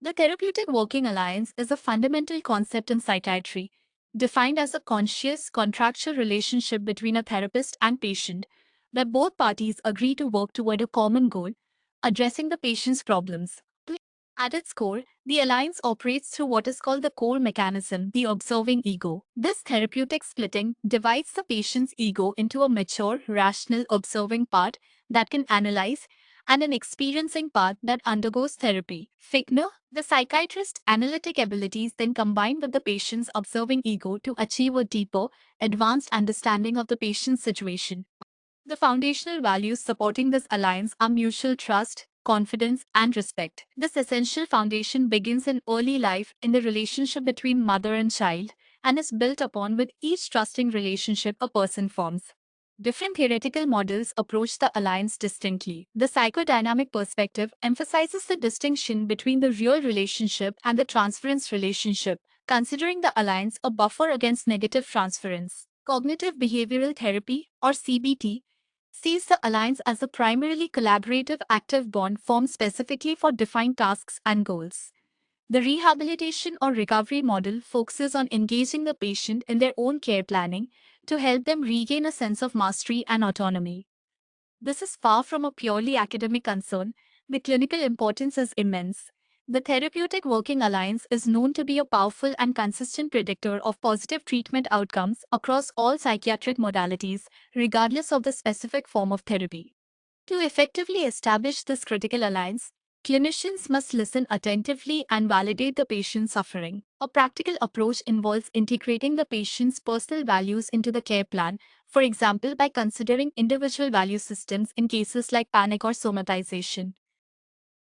The therapeutic working alliance is a fundamental concept in psychiatry, defined as a conscious, contractual relationship between a therapist and patient, where both parties agree to work toward a common goal, addressing the patient's problems. At its core, the alliance operates through what is called the core mechanism, the observing ego. This therapeutic splitting divides the patient's ego into a mature, rational, observing part that can analyze and an experiencing part that undergoes therapy. Fichtner, the psychiatrist's analytic abilities then combine with the patient's observing ego to achieve a deeper, advanced understanding of the patient's situation. The foundational values supporting this alliance are mutual trust, confidence, and respect. This essential foundation begins in early life in the relationship between mother and child and is built upon with each trusting relationship a person forms. Different theoretical models approach the alliance distinctly. The psychodynamic perspective emphasizes the distinction between the real relationship and the transference relationship, considering the alliance a buffer against negative transference. Cognitive behavioral therapy, or CBT, sees the alliance as a primarily collaborative active bond formed specifically for defined tasks and goals. The rehabilitation or recovery model focuses on engaging the patient in their own care planning to help them regain a sense of mastery and autonomy. This is far from a purely academic concern. The clinical importance is immense. The therapeutic working alliance is known to be a powerful and consistent predictor of positive treatment outcomes across all psychiatric modalities, regardless of the specific form of therapy. To effectively establish this critical alliance, clinicians must listen attentively and validate the patient's suffering. A practical approach involves integrating the patient's personal values into the care plan, for example, by considering individual value systems in cases like panic or somatization.